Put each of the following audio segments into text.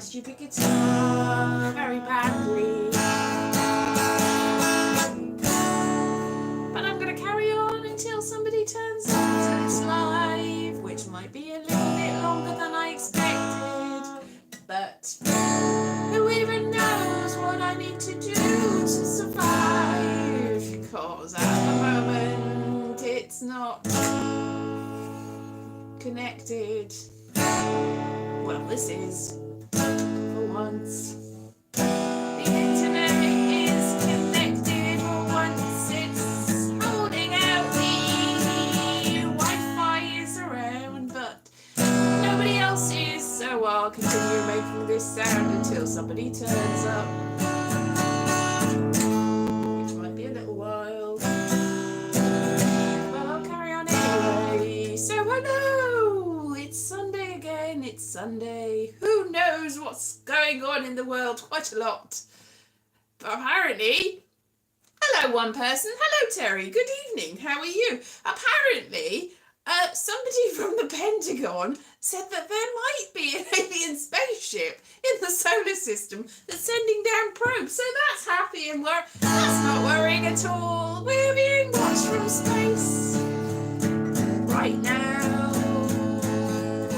stupid guitar very badly. But I'm going to carry on until somebody turns up to this live, which might be a little bit longer than I expected. But who even knows what I need to do to survive? Because at the moment it's not connected. Well, this is, for once. The internet is connected for once. It's holding out. The Wi-Fi is around, but nobody else is. So I'll continue making this sound until somebody turns up, which might be a little while. But I'll carry on anyway. So hello! It's Sunday again. It's Sunday. Who knows what's going on in the world? Quite a lot. But apparently, hello one person. Hello Terry. Good evening. How are you? Apparently, somebody from the Pentagon said that there might be an alien spaceship in the solar system that's sending down probes. So that's happy and that's not worrying at all. We're being watched from space right now.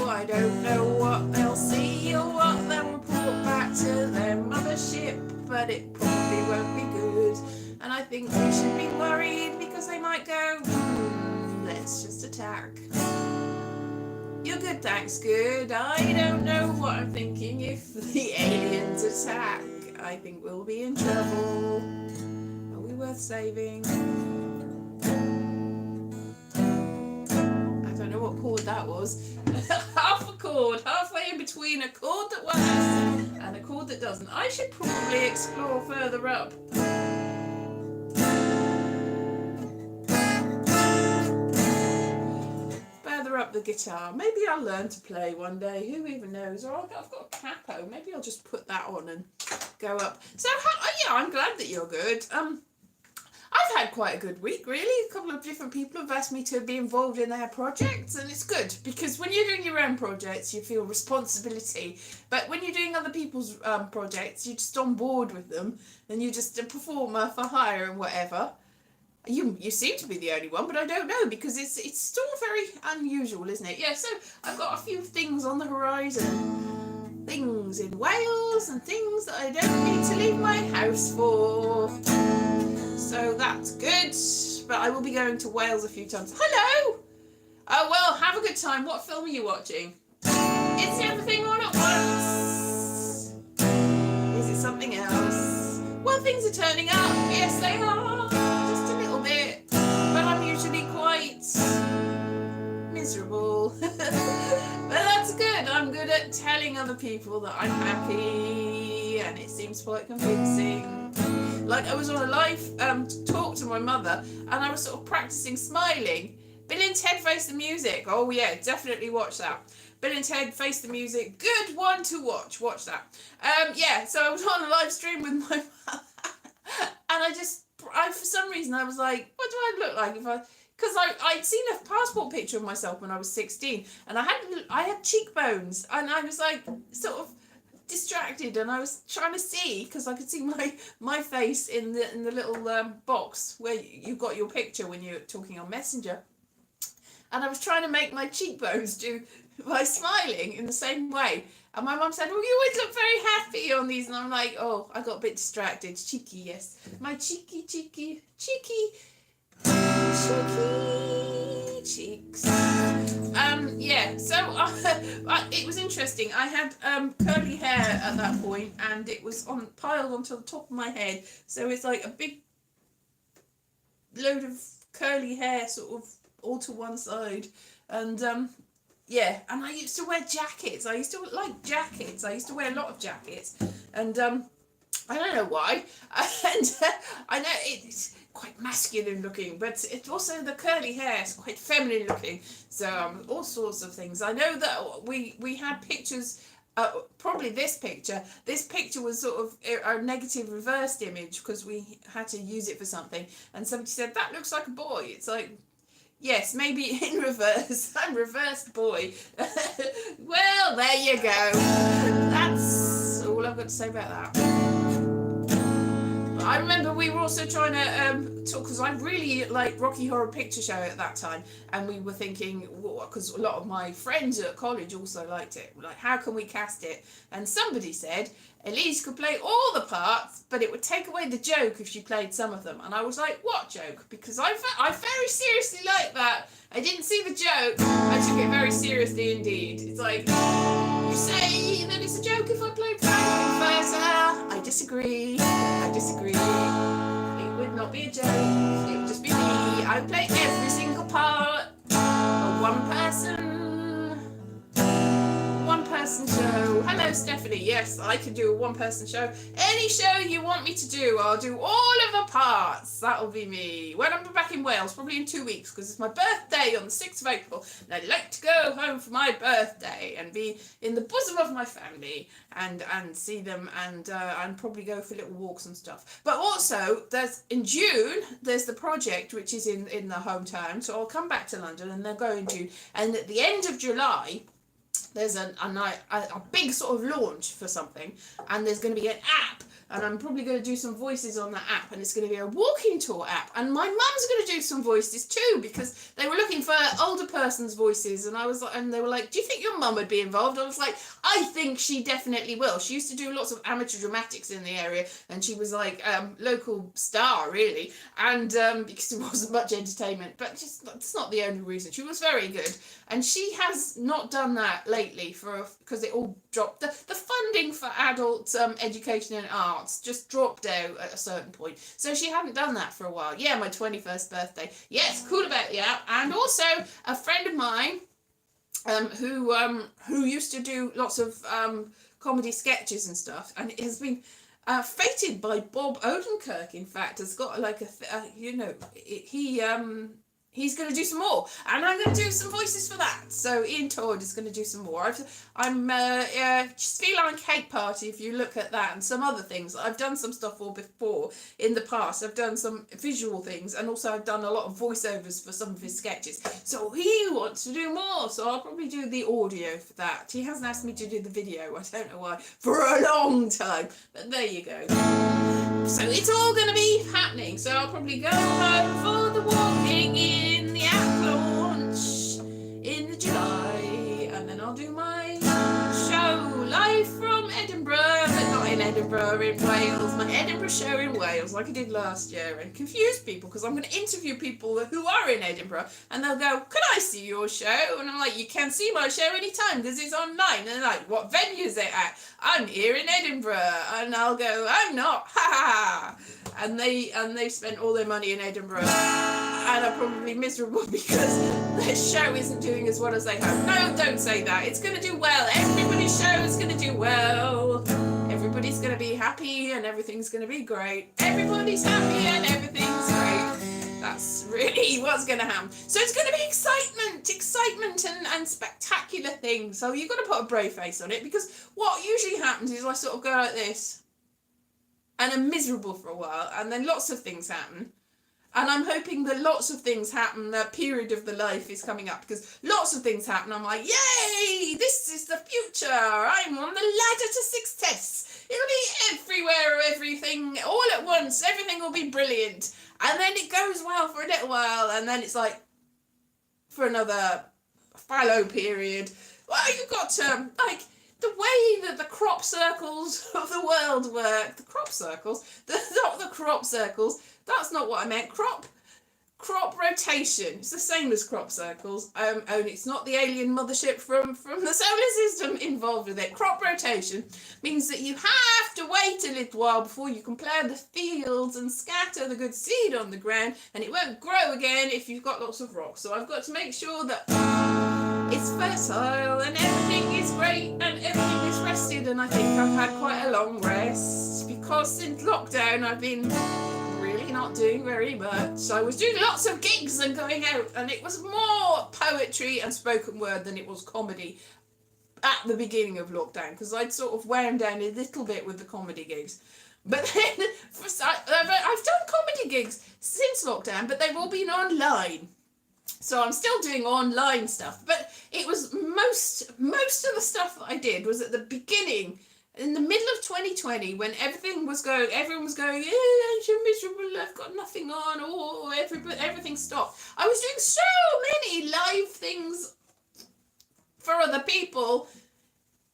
I don't know what they'll see or what they'll report back to their mothership, but it probably won't be good. And I think we should be worried because they might go, let's just attack. You're good, thanks, good. I don't know what I'm thinking. If the aliens attack, I think we'll be in trouble. Are we worth saving? I don't know what chord that was. Half a chord, halfway in between a chord that works and a chord that doesn't. I should probably explore further up. Up the guitar. Maybe I'll learn to play one day. Who even knows? Or I've got a capo. Maybe I'll just put that on and go up. So yeah, I'm glad that you're good. I've had quite a good week, really. A couple of different people have asked me to be involved in their projects, and it's good because when you're doing your own projects, you feel responsibility. But when you're doing other people's projects, you're just on board with them, and you're just a performer for hire and whatever. You seem to be the only one, but I don't know because it's still very unusual, isn't it? Yeah, so I've got a few things on the horizon. Things in Wales and things that I don't need to leave my house for. So that's good. But I will be going to Wales a few times. Hello! Oh, well, have a good time. What film are you watching? It's Everything All at Once. Is it something else? Well, things are turning up. Yes, they are. Bit, but I'm usually quite miserable. But that's good. I'm good at telling other people that I'm happy, and it seems quite convincing. Like I was on a live talk to my mother, and I was sort of practicing smiling. Bill and Ted Face the Music. Oh yeah, definitely watch that. Bill and Ted Face the Music. Good one to watch. Watch that. Yeah. So I was on a live stream with my mother, and for some reason I was like, what do I look like because I'd seen a passport picture of myself when I was 16, and I had cheekbones, and I was like sort of distracted, and I was trying to see because I could see my face in the little box where you got your picture when you're talking on Messenger, and I was trying to make my cheekbones do by smiling in the same way. And my mum said, well, you always look very happy on these. And I'm like, oh, I got a bit distracted. Cheeky, yes. My cheeky cheeks. Yeah, so it was interesting. I had curly hair at that point, and it was piled onto the top of my head. So it's like a big load of curly hair sort of all to one side. And yeah, and I used to wear jackets. I used to like jackets. I used to wear a lot of jackets, and I don't know why. And I know it's quite masculine looking, but it's also the curly hair is quite feminine looking. So all sorts of things. I know that we had pictures. Probably this picture. This picture was sort of a negative reversed image because we had to use it for something. And somebody said that looks like a boy. It's like, yes, maybe in reverse. I'm reversed boy. Well, there you go. That's I've got to say about that. I remember we were also trying to talk, because I really liked Rocky Horror Picture Show at that time, and we were thinking, because a lot of my friends at college also liked it, like, how can we cast it? And somebody said Elise could play all the parts, but it would take away the joke if she played some of them. And I was like, what joke? Because I very seriously like that. I didn't see the joke. I took it very seriously indeed. It's like, you say that it's a joke if I play Frankenfurter. I disagree. It would not be a joke. It would just be me. I would play every single part of one person show. Hello, Stephanie. Yes, I could do a one-person show. Any show you want me to do, I'll do all of the parts. That'll be me. When I'm back in Wales, probably in 2 weeks, because it's my birthday on the 6th of April, and I'd like to go home for my birthday and be in the bosom of my family and see them and probably go for little walks and stuff. But also, in June, there's the project, which is in the hometown, so I'll come back to London and they'll go in June. And at the end of July, there's a big sort of launch for something, and there's going to be an app, and I'm probably going to do some voices on that app, and it's going to be a walking tour app, and my mum's going to do some voices too, because they were looking for older person's voices, and they were like, do you think your mum would be involved? I was like, I think she definitely will. She used to do lots of amateur dramatics in the area, and she was like local star really, and because there wasn't much entertainment, but just that's not the only reason. She was very good, and she has not done that lately because it all dropped. The funding for adult education and arts just dropped out at a certain point, so she hadn't done that for a while. Yeah, my 21st birthday. Yes, cool about the app. And also a friend of mine who used to do lots of comedy sketches and stuff, and it has been fated by Bob Odenkirk. In fact, has got like he's going to do some more, and I'm going to do some voices for that. So Ian Todd is going to do some more. I'm just Feline Cake Party, if you look at that, and some other things. I've done some stuff for before in the past. I've done some visual things, and also I've done a lot of voiceovers for some of his sketches. So he wants to do more, so I'll probably do the audio for that. He hasn't asked me to do the video, I don't know why, for a long time, but there you go. So it's all going to be happening. So I'll probably go home for the walking in the app launch in the July, and then I'll do my show live from Edinburgh, but not in Edinburgh, in Wales. My Edinburgh show in Wales, like I did last year, and confuse people, because I'm going to interview people who are in Edinburgh, and they'll go, can I see your show? And I'm like, you can see my show anytime because it's online. And they're like, what venue is it at? I'm here in Edinburgh. And I'll go, I'm not, ha ha. And they've spent all their money in Edinburgh, and are probably miserable because their show isn't doing as well as they hope. No, don't say that. It's going to do well. Everybody's show is going to do well. Everybody's going to be happy and everything's going to be great. Everybody's happy and everything's great. That's really what's going to happen. So it's going to be excitement and spectacular things. So you've got to put a brave face on it, because what usually happens is I sort of go like this, and I'm miserable for a while, and then lots of things happen. And I'm hoping that lots of things happen, that period of the life is coming up, because lots of things happen. I'm like, yay, this is the future. I'm on the ladder to success. It'll be everywhere, everything, all at once. Everything will be brilliant. And then it goes well for a little while, and then it's like, for another fallow period. Well, you've got to, like, the way that the crop circles of the world work, the crop circles, not the crop circles, that's not what I meant. Crop rotation. It's the same as crop circles. Only it's not the alien mothership from the solar system involved with it. Crop rotation means that you have to wait a little while before you can plough the fields and scatter the good seed on the ground, and it won't grow again if you've got lots of rocks. So I've got to make sure that it's fertile and everything is great and everything is rested, and I think I've had quite a long rest, because since lockdown I've been really not doing very much. So I was doing lots of gigs and going out, and it was more poetry and spoken word than it was comedy at the beginning of lockdown, because I'd sort of wound down a little bit with the comedy gigs. But then I've done comedy gigs since lockdown, but they've all been online. So I'm still doing online stuff, but it was most of the stuff that I did was at the beginning in the middle of 2020, when everyone was going, I'm so miserable, I've got nothing on, everything stopped. I was doing so many live things for other people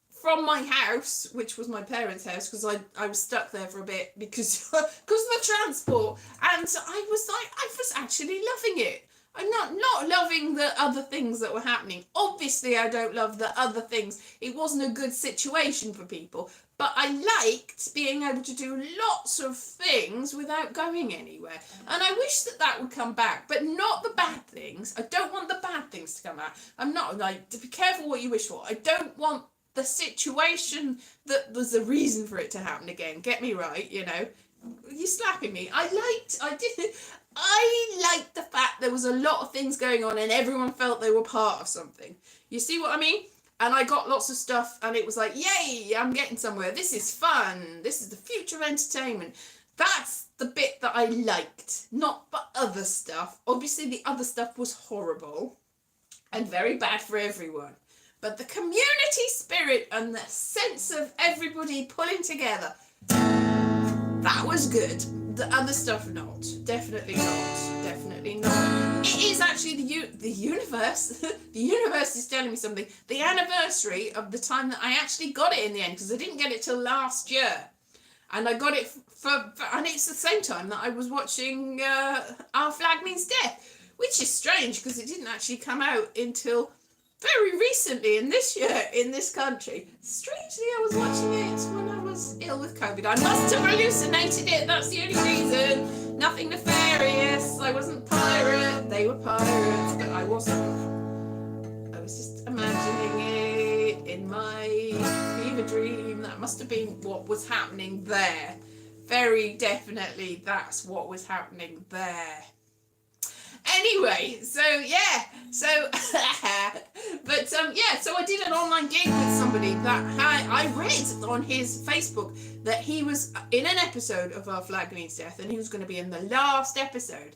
from my house, which was my parents' house, because I was stuck there for a bit because of the transport, and I was actually loving it. I'm not loving the other things that were happening. Obviously, I don't love the other things. It wasn't a good situation for people, but I liked being able to do lots of things without going anywhere. And I wish that would come back, but not the bad things. I don't want the bad things to come out. I'm not like, be careful what you wish for. I don't want the situation that was the reason for it to happen again. Get me right, you know. You're slapping me. I liked the fact there was a lot of things going on and everyone felt they were part of something. You see what I mean? And I got lots of stuff and it was like, yay, I'm getting somewhere. This is fun. This is the future of entertainment. That's the bit that I liked, not the other stuff. Obviously, the other stuff was horrible and very bad for everyone. But the community spirit and the sense of everybody pulling together, that was good. The other stuff, not. Definitely not. Definitely not. It is actually the universe. The universe is telling me something. The anniversary of the time that I actually got it in the end, because I didn't get it till last year. And I got it and it's the same time that I was watching Our Flag Means Death, which is strange because it didn't actually come out until very recently in this year in this country. Strangely, I was watching it when I was ill with COVID. I must have hallucinated it. That's the only reason. Nothing nefarious. I wasn't pirate. They were pirates, but I wasn't. I was just imagining it in my fever dream. That must have been what was happening there. Very definitely, that's what was happening there. Anyway, so I did an online gig with somebody that I read on his Facebook that he was in an episode of Our Flag Means Death and he was going to be in the last episode.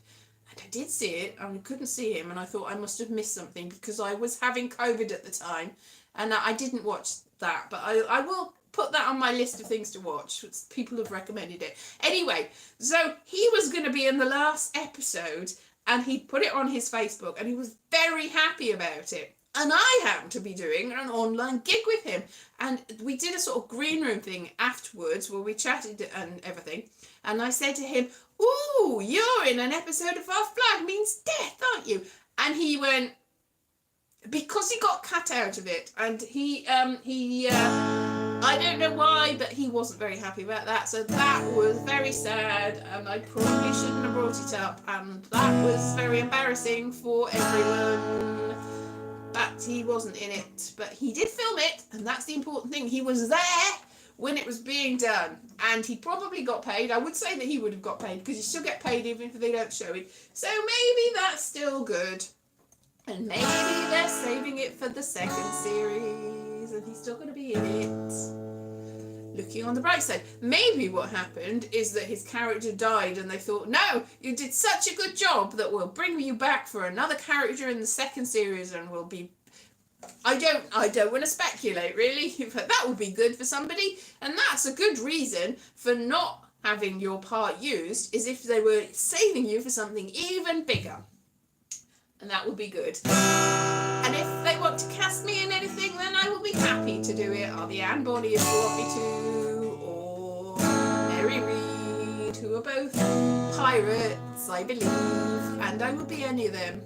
And I did see it and I couldn't see him and I thought I must have missed something because I was having COVID at the time and I didn't watch that, but I will put that on my list of things to watch. People have recommended it. Anyway, so he was going to be in the last episode and he put it on his Facebook and he was very happy about it. And I happened to be doing an online gig with him. And we did a sort of green room thing afterwards where we chatted and everything. And I said to him, "Ooh, you're in an episode of Our Flag Means Death, aren't you?" And he went, because he got cut out of it. And he I don't know why, but he wasn't very happy about that. So that was very sad, and I probably shouldn't have brought it up. And that was very embarrassing for everyone. But he wasn't in it. But he did film it, and that's the important thing. He was there when it was being done, and he probably got paid. I would say that he would have got paid, because you still get paid even if they don't show it. So maybe that's still good. And maybe they're saving it for the second series, and he's still going to be in it. Looking on the bright side, maybe what happened is that his character died and they thought, no, you did such a good job that we'll bring you back for another character in the second series and we'll be... I don't want to speculate, really, but that would be good for somebody. And that's a good reason for not having your part used, is if they were saving you for something even bigger. And that would be good. And if they want to cast me in anything, then I will be happy to do it. I'll be Anne Bonny if you want me to, or Mary Read, who are both pirates, I believe, and I will be any of them.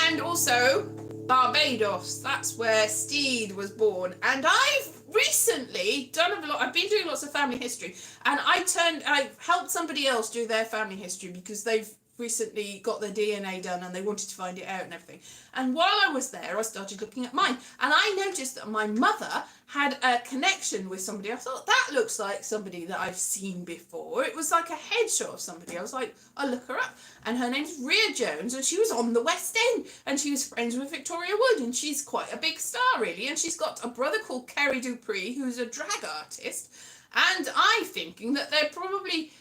And also Barbados, that's where Steed was born. And I've recently done a lot. I've been doing lots of family history, and I helped somebody else do their family history because they've recently got their DNA done and they wanted to find it out and everything. And while I was there, I started looking at mine, and I noticed that my mother had a connection with somebody. I thought, that looks like somebody that I've seen before. It was like a headshot of somebody. I was like, I'll look her up. And her name's Rhea Jones, and she was on the West End, and she was friends with Victoria Wood, and she's quite a big star, really. And she's got a brother called Kerry Dupree, who's a drag artist. And I'm thinking that they're probably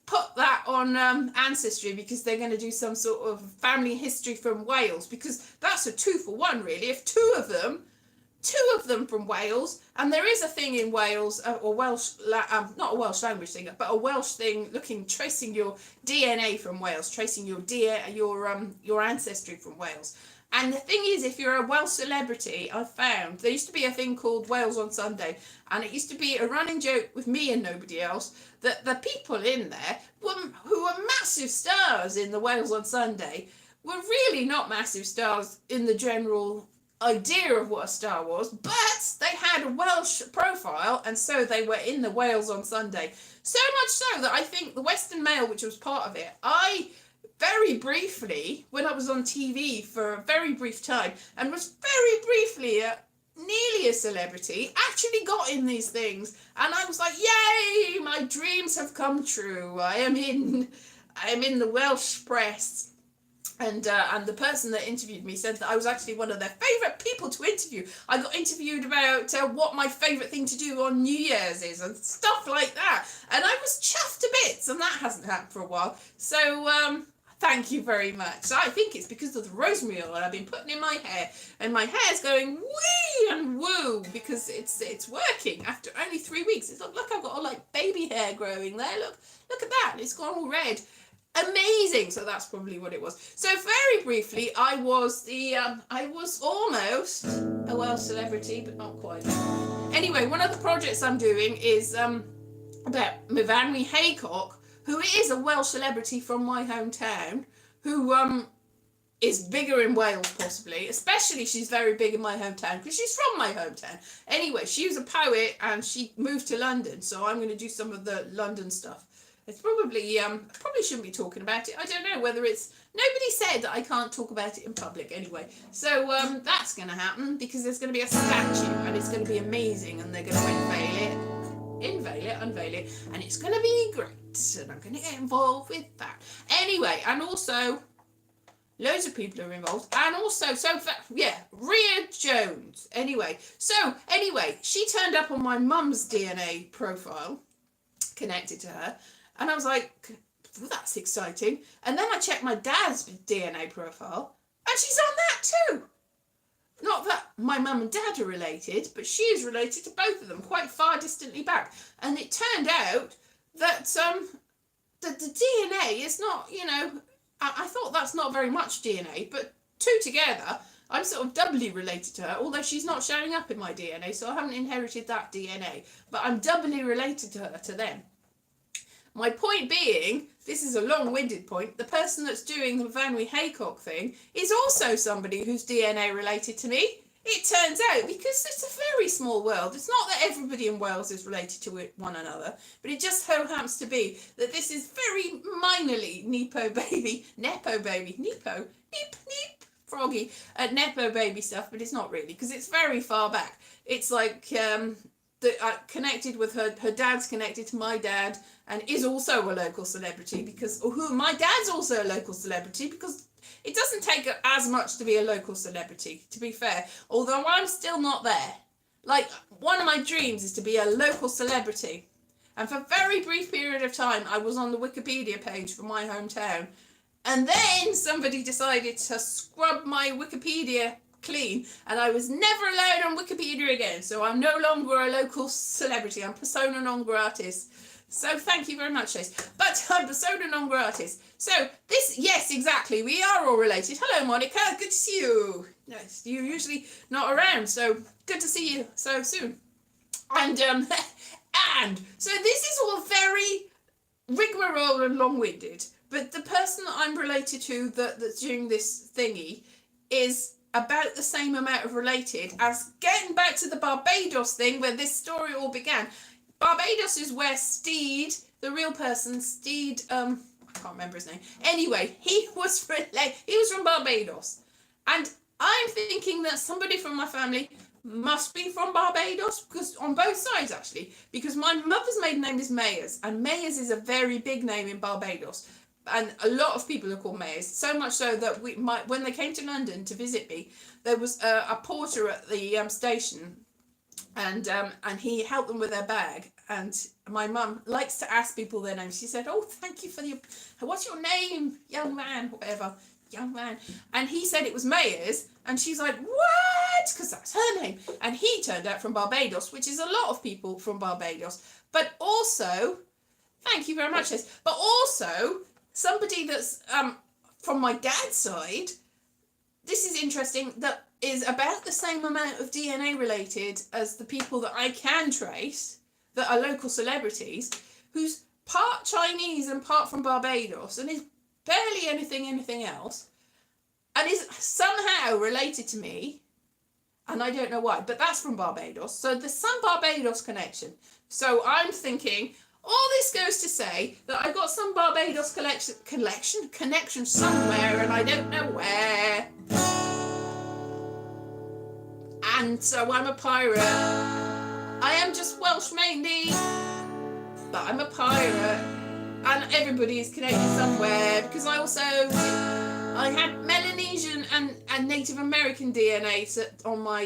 put that on Ancestry because they're going to do some sort of family history from Wales, because that's a 2-for-1, really. If two of them two of them from Wales, and there is a thing in Wales, or Welsh, not a Welsh language thing, but a Welsh thing tracing your DNA from Wales, tracing your ancestry from Wales. And the thing is, if you're a Welsh celebrity, I found there used to be a thing called Wales on Sunday, and it used to be a running joke with me and nobody else that the people in there who were massive stars in the Wales on Sunday were really not massive stars in the general idea of what a star was, but they had a Welsh profile, and so they were in the Wales on Sunday. So much so that I think the Western Mail, which was part of it, I very briefly, when I was on TV for a very brief time, and was very briefly nearly a celebrity, actually got in these things, and I was like, yay, my dreams have come true. I am in the Welsh press. And the person that interviewed me said that I was actually one of their favourite people to interview. I got interviewed about what my favourite thing to do on New Year's is and stuff like that. And I was chuffed to bits, and that hasn't happened for a while. So thank you very much. So I think it's because of the rosemary oil I've been putting in my hair, and my hair's going wee and woo because it's working after only 3 weeks. It's look, I've got all like baby hair growing there. Look at that. It's gone all red. Amazing. So that's probably what it was. So very briefly, I was almost a Welsh celebrity, but not quite. Anyway, one of the projects I'm doing is about Myfanwy Haycock, who is a Welsh celebrity from my hometown, who is bigger in Wales possibly, especially she's very big in my hometown because she's from my hometown. Anyway, she was a poet and she moved to London, so I'm going to do some of the London stuff. It's probably shouldn't be talking about it. I don't know whether it's, nobody said that I can't talk about it in public anyway. So that's going to happen because there's going to be a statue and it's going to be amazing, and they're going to unveil it, and it's going to be great, and I'm going to get involved with that. Anyway, and also loads of people are involved, and also, Rhea Jones. Anyway, she turned up on my mum's DNA profile, connected to her. And I was like, well, that's exciting. And then I checked my dad's DNA profile, and she's on that too. Not that my mum and dad are related, but she is related to both of them, quite far distantly back. And it turned out that the DNA is not, I thought that's not very much DNA, but two together, I'm sort of doubly related to her, although she's not showing up in my DNA, so I haven't inherited that DNA. But I'm doubly related to her, to them. My point being, this is a long-winded point, the person that's doing the Myfanwy Haycock thing is also somebody whose DNA related to me. It turns out, because it's a very small world, it's not that everybody in Wales is related to one another, but it just so happens to be that this is very minorly Nepo baby, froggy, Nepo baby stuff, but it's not really, because it's very far back. It's like connected with her dad's connected to my dad and is also a local celebrity because my dad's also a local celebrity because it doesn't take as much to be a local celebrity, to be fair, although I'm still not there. Like, one of my dreams is to be a local celebrity, and for a very brief period of time I was on the Wikipedia page for my hometown, and then somebody decided to scrub my Wikipedia clean, and I was never allowed on Wikipedia again, so I'm no longer a local celebrity. I'm persona non gratis. So thank you very much, Chase. But I'm persona non gratis. So yes, exactly, we are all related. Hello, Monica, good to see you. Yes, you're usually not around, so good to see you so soon. And and so this is all very rigmarole and long-winded, but the person that I'm related to that's doing this thingy is about the same amount of related as, getting back to the Barbados thing where this story all began. Barbados is where Steed, the real person, Steed, I can't remember his name. Anyway, he was from Barbados. And I'm thinking that somebody from my family must be from Barbados, because on both sides actually, because my mother's maiden name is Mayers, and Mayers is a very big name in Barbados. And a lot of people are called Mayers, so much so that when they came to London to visit me, there was a porter at the station, and he helped them with their bag. And my mum likes to ask people their names. She said, "Oh, thank you for what's your name, young man?" Whatever. young man, and he said it was Mayer's, and she's like, what? Because that's her name. And he turned out from Barbados, which is a lot of people from Barbados. But also, thank you very much, Liz, but also somebody that's from my dad's side, this is interesting, that is about the same amount of DNA related as the people that I can trace, that are local celebrities, who's part Chinese and part from Barbados, and is barely anything else, and is somehow related to me, and I don't know why, but that's from Barbados. So there's some Barbados connection. So I'm thinking, all this goes to say that I've got some Barbados connection somewhere, and I don't know where. And so I'm a pirate. I am just Welsh mainly, but I'm a pirate, and everybody is connected somewhere, because I had Melanesian and Native American DNA on my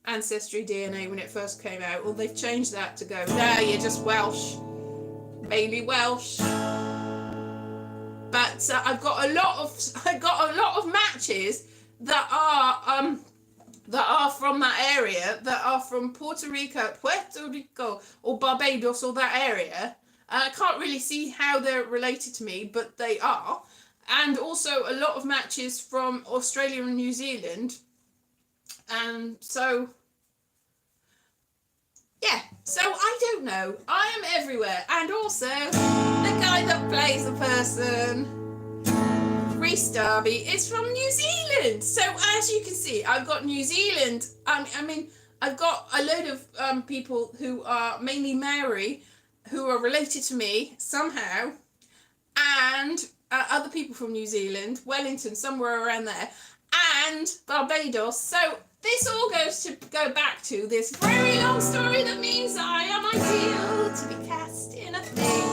Ancestry DNA when it first came out. Well, they've changed that to go, no, you're just Welsh, mainly Welsh. But I've got a lot of matches that are from that area, that are from Puerto Rico, or Barbados, or that area. I can't really see how they're related to me, but they are. And also a lot of matches from Australia and New Zealand. And so, yeah, so I don't know. I am everywhere. And also, the guy that plays the person, Reese Darby, is from New Zealand. So as you can see, I've got New Zealand. I mean, I've got a load of people who are mainly Maori, who are related to me somehow, and other people from New Zealand, Wellington, somewhere around there, and Barbados. So this all goes to go back to this very long story that means I am ideal to be cast in a thing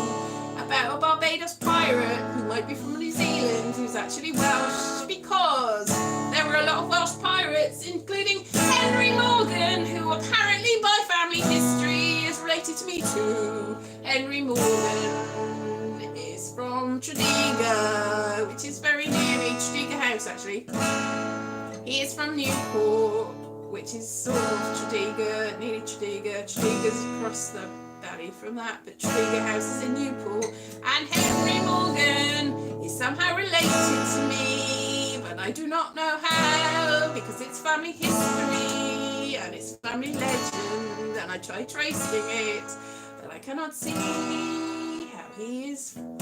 about a Barbados pirate who might be from New Zealand, who's actually Welsh, because there were a lot of Welsh pirates, including Henry Morgan, who apparently by family history is related to me too. Henry Morgan is from Tredegar, which is very near me, Tredegar House actually. He is from Newport, which is sort of Tredegar, nearly Tredegar. Tredegar's across the valley from that, but Tredegar House is in Newport. And Henry Morgan is somehow related to me, but I do not know how, because it's family history and it's family legend, and I try tracing it, but I cannot see how he is me.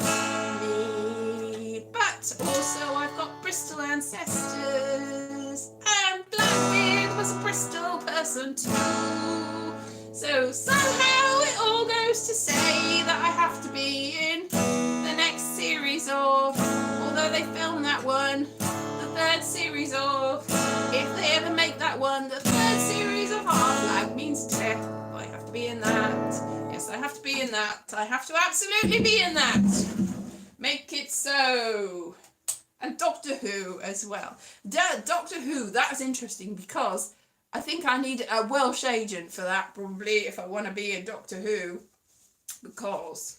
But also I've got Bristol ancestors, and Blackbeard was a Bristol person too. So somehow it all goes to say that I have to be in the next series of, although they filmed that one, the third series of, if they ever make that one, the third series of Our Flag Means Death. I have to be in that. Yes, I have to be in that. I have to absolutely be in that. Make it so. And Doctor Who as well. Doctor Who, that's interesting, because I think I need a Welsh agent for that, probably, if I want to be in Doctor Who, because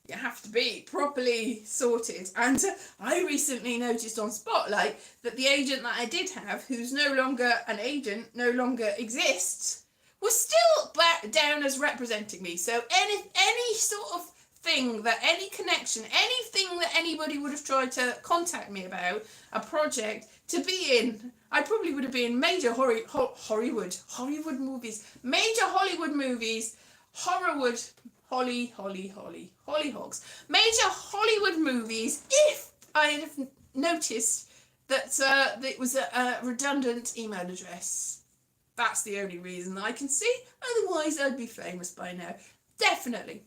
you have to be properly sorted. And I recently noticed on Spotlight that the agent that I did have, who's no longer an agent, no longer exists, was still down as representing me. So any sort of thing, that any connection, anything that anybody would have tried to contact me about, a project to be in, I probably would have been major Hollywood movies, major Hollywood movies, Hollyhogs, major Hollywood movies, if I had have noticed that it was a redundant email address. That's the only reason I can see. Otherwise, I'd be famous by now. Definitely.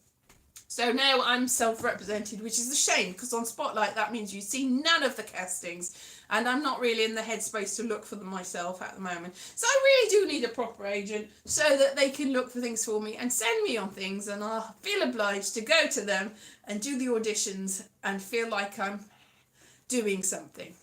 So now I'm self-represented, which is a shame, because on Spotlight that means you see none of the castings, and I'm not really in the headspace to look for them myself at the moment. So I really do need a proper agent so that they can look for things for me and send me on things, and I'll feel obliged to go to them and do the auditions and feel like I'm doing something.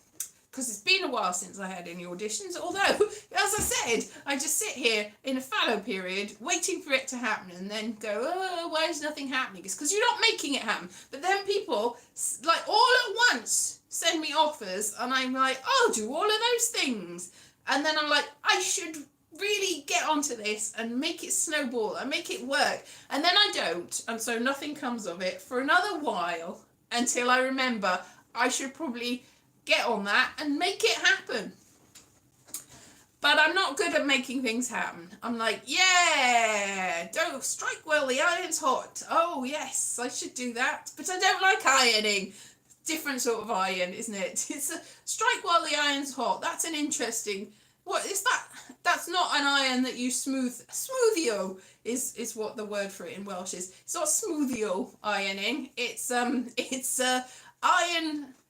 Because it's been a while since I had any auditions, although, as I said, I just sit here in a fallow period waiting for it to happen and then go, oh, why is nothing happening? It's because you're not making it happen. But then people, like all at once, send me offers, and I'm like, I'll do all of those things. And then I'm like, I should really get onto this and make it snowball and make it work. And then I don't, and so nothing comes of it for another while until I remember I should probably get on that and make it happen. But I'm not good at making things happen. I'm like, yeah, don't strike while the iron's hot. Oh, yes, I should do that. But I don't like ironing. Different sort of iron, isn't it? It's a strike while the iron's hot. That's an interesting... What is that? That's not an iron that you smooth. Smoothio is what the word for it in Welsh is. It's not smoothio ironing. It's iron...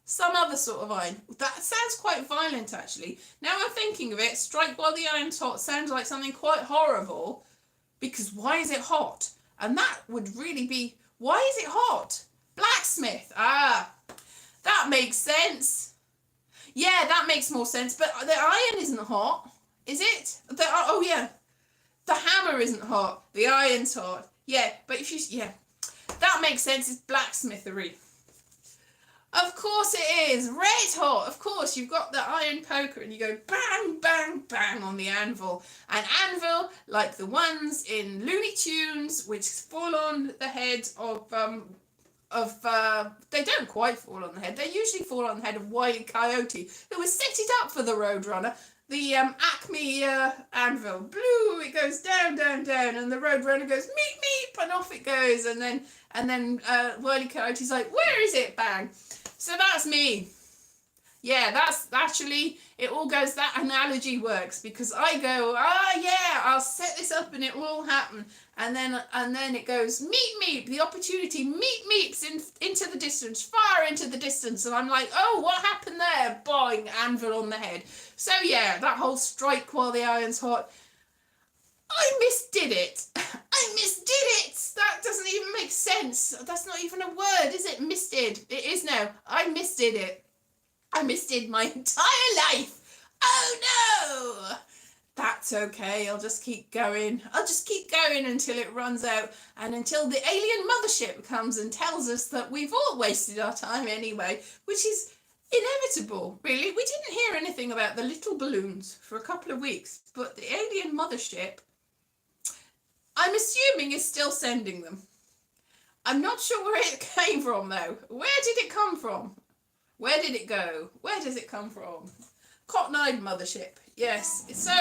Some other sort of iron. That sounds quite violent, actually. Now I'm thinking of it, strike while the iron's hot sounds like something quite horrible, because why is it hot? And that would really be, why is it hot? Blacksmith. Ah, that makes sense. Yeah, that makes more sense. But the iron isn't hot, is it? Oh, yeah. The hammer isn't hot. The iron's hot. Yeah, but if you, yeah. That makes sense. It's blacksmithery. Of course it is. Red hot. Of course, you've got the iron poker and you go bang, bang, bang on the anvil. An anvil like the ones in Looney Tunes, which fall on the head of they don't quite fall on the head. They usually fall on the head of Wile E. Coyote, who has set it up for the Roadrunner. The Acme anvil. Blue, it goes down, down, down, and the Roadrunner goes meep, meep, and off it goes. And then Wile E. Coyote's like, where is it? Bang. So that's me. Yeah, that's actually, it all goes, that analogy works, because I go, yeah, I'll set this up and it will all happen. And then it goes, meep, meep, the opportunity, meep, meeps into the distance, far into the distance. And I'm like, oh, what happened there? Boing, anvil on the head. So yeah, that whole strike while the iron's hot. I misdid it. I misdid it. That doesn't even make sense. That's not even a word, is it? Misdid. It is now. I misdid it. I misdid my entire life. Oh no. That's okay. I'll just keep going. I'll just keep going until it runs out, and until the alien mothership comes and tells us that we've all wasted our time anyway, which is inevitable, really. We didn't hear anything about the little balloons for a couple of weeks, but the alien mothership, I'm assuming, is still sending them. I'm not sure where it came from, though. Where did it come from? Where did it go? Where does it come from? Cotton-eyed mothership. Yes. So,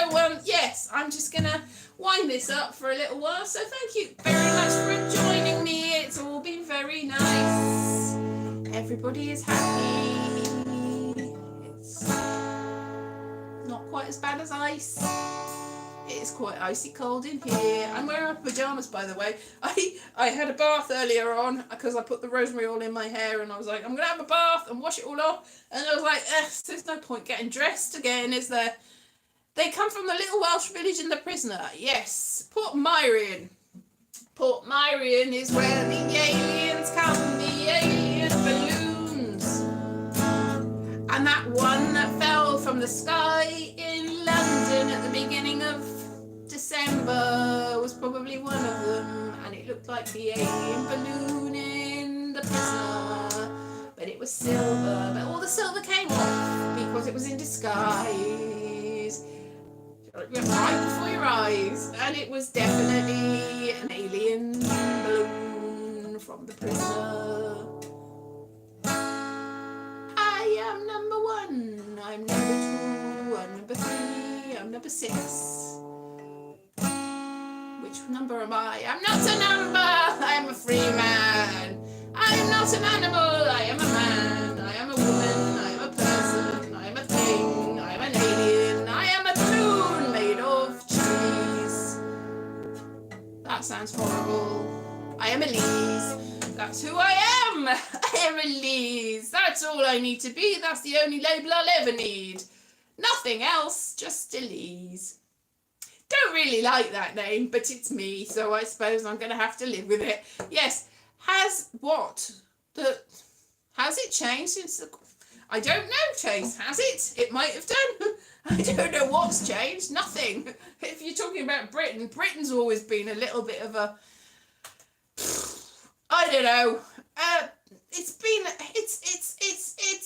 yes, I'm just going to wind this up for a little while. So thank you very much for joining me. It's all been very nice. Everybody is happy. It's not quite as bad as ice. It is quite icy cold in here. I'm wearing my pyjamas, by the way. I had a bath earlier on because I put the rosemary oil in my hair, and I was like, I'm going to have a bath and wash it all off. And I was like, there's no point getting dressed again, is there? They come from the little Welsh village in The Prisoner. Yes, Port Miriam. Port Miriam is where the aliens come, the alien balloons. And that one that fell from the sky in London at the beginning of December was probably one of them, and it looked like the alien balloon in The Prisoner, but it was silver, but all the silver came off because it was in disguise right before your eyes, and it was definitely an alien balloon from The Prisoner. I am number one, I'm number two, I'm number three, I'm number six. Which number am I? I'm not a number, I am a free man. I am not an animal, I am a man. I am a woman, I am a person, I am a thing, I am an alien, I am a balloon made of cheese. That sounds horrible. I am Elise. That's who I am. I am Elise. That's all I need to be. That's the only label I'll ever need. Nothing else, just Elise. Don't really like that name, but it's me, so I suppose I'm going to have to live with it. Yes, has it changed since the... I don't know, Chase, has it? It might have done. I don't know what's changed, nothing. If you're talking about Britain, Britain's always been a little bit of a... I don't know. it's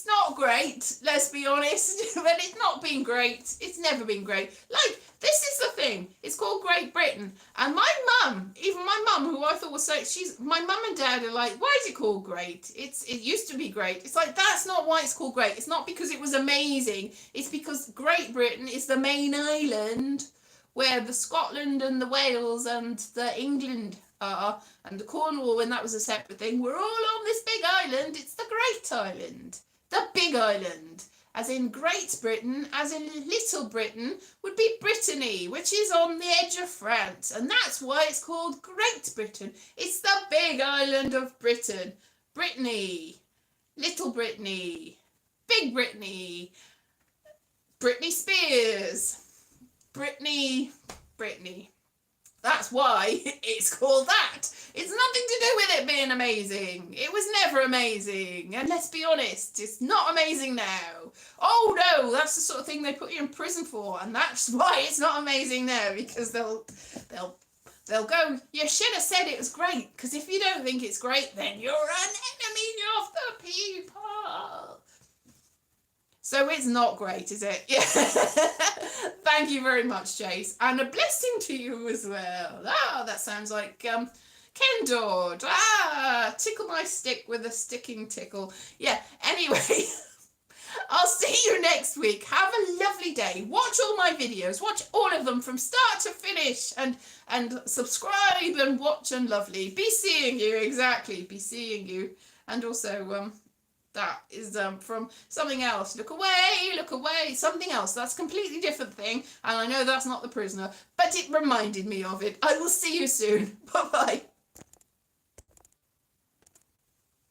not great, let's be honest. But it's not been great. It's never been great. Like, this is the thing, it's called Great Britain, and my mum, even my mum, who I thought was so, my mum and dad are like, why is it called great? It used to be great. It's like, that's not why it's called great. It's not because it was amazing. It's because Great Britain is the main island where the Scotland and the Wales and the England are, and the Cornwall, when that was a separate thing, we're all on this big island. It's the Great Island, the big island. As in Great Britain, as in Little Britain, would be Brittany, which is on the edge of France. And that's why it's called Great Britain. It's the big island of Britain. Brittany, Little Brittany, Big Brittany, Britney Spears, Brittany. That's why it's called that. It's nothing to do with it being amazing. It was never amazing. And let's be honest, it's not amazing now. Oh no, that's the sort of thing they put you in prison for. And that's why it's not amazing now, because they'll go, you should have said it was great. Because if you don't think it's great, then you're an enemy of the people. So it's not great, is it? Yeah. Thank you very much, Chase. And a blessing to you as well. Ah, that sounds like Ken Dodd. Ah, tickle my stick with a sticking tickle. Yeah, anyway, I'll see you next week. Have a lovely day. Watch all my videos. Watch all of them from start to finish. And subscribe and watch and lovely. Be seeing you, exactly. Be seeing you. And also, that is from something else. Look away, something else. That's a completely different thing. And I know that's not The Prisoner, but it reminded me of it. I will see you soon. Bye-bye.